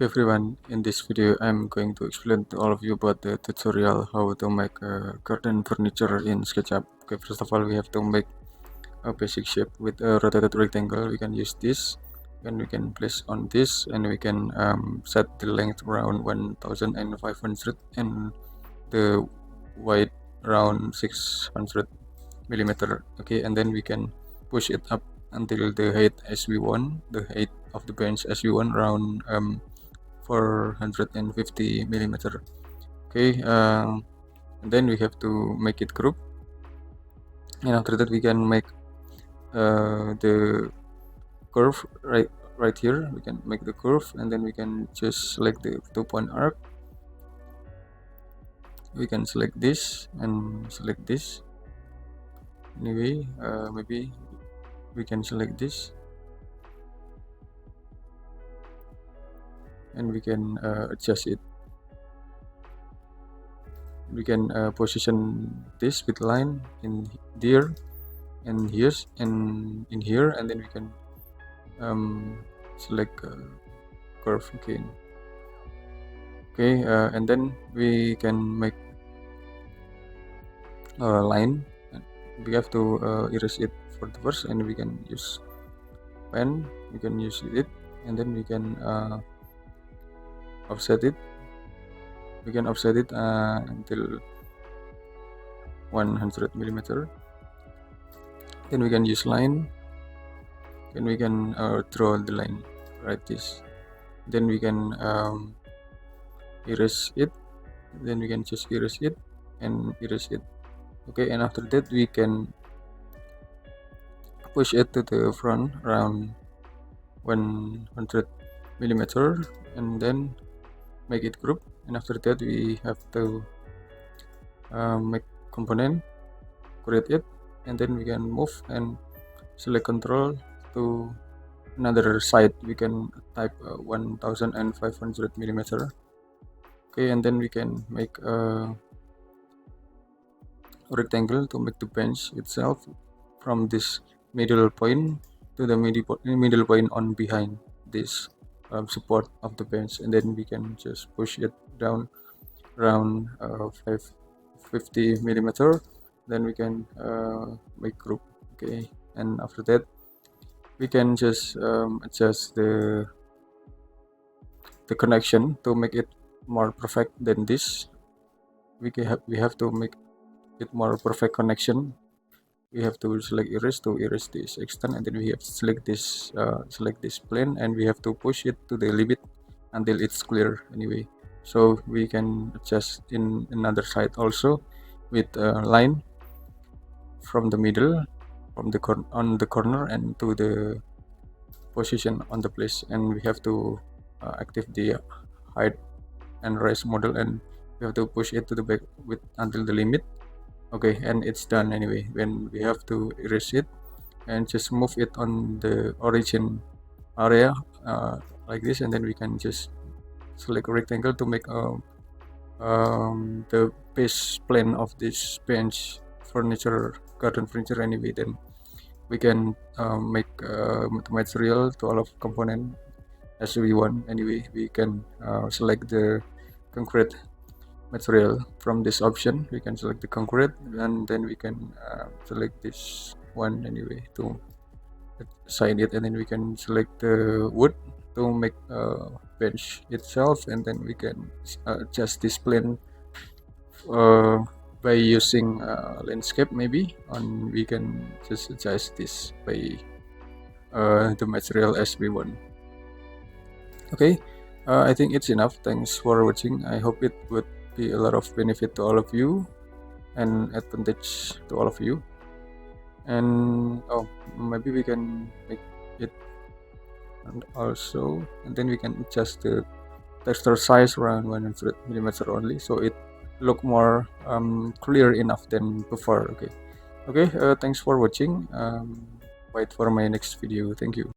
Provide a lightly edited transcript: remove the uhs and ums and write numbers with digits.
Okay everyone, in this video I'm going to explain to all of you about the tutorial how to make a garden furniture in Sketchup. Okay, first of all we have to make a basic shape with a rotated rectangle. We can use this and we can place on this, and we can set the length around 1500 and the width around 600 millimeter. Okay, and then we can push it up until the height as we want, the height of the bench as we want, around 450 millimeter. Okay, and then we have to make it group, and after that we can make the curve right here. We can make the curve, and then we can just select the 2-point arc. We can select this and select this. Anyway, maybe we can select this, and we can adjust it. We can position this with line in there and here and in here, and then we can select curve again. Okay, and then we can make a line. We have to erase it for the first, and we can use pen. We can use it, and then we can offset it. We can offset it until 100 millimeter. Then we can use line, and we can draw the line like this. Then we can erase it. Then we can just erase it and erase it. Okay, and after that we can push it to the front around 100 millimeter, and then make it group. And after that we have to make component, create it, and then we can move and select control to another side. We can type 1500 millimeter. Okay, and then we can make a rectangle to make the bench itself from this middle point to the middle point on behind this support of the bench, and then we can just push it down around 550 millimeter. Then we can make group. Okay, and after that we can just adjust the connection to make it more perfect than this. We have to make it more perfect connection. We have to select erase to erase this extent, and then we have to select this plane, and we have to push it to the limit until it's clear anyway. So we can adjust in another side also with a line from the middle, from the on the corner, and to the position on the place. And we have to active the height and raise model, and we have to push it to the back with until the limit. Okay, and it's done anyway. When we have to erase it and just move it on the origin area like this, and then we can just select a rectangle to make the base plane of this bench garden furniture anyway. Then we can make material to all of component as we want anyway. We can select the concrete material from this option. We can select the concrete, and then we can select this one anyway to assign it, and then we can select the wood to make bench itself, and then we can adjust this plane by using landscape maybe, and we can just adjust this by the material as we want. Okay, I think it's enough. Thanks for watching. I hope it would be a lot of benefit to all of you and advantage to all of you. And maybe we can make it, and also, and then we can adjust the texture size around 100 millimeter only, so it look more clear enough than before. Okay, thanks for watching. Wait for my next video. Thank you.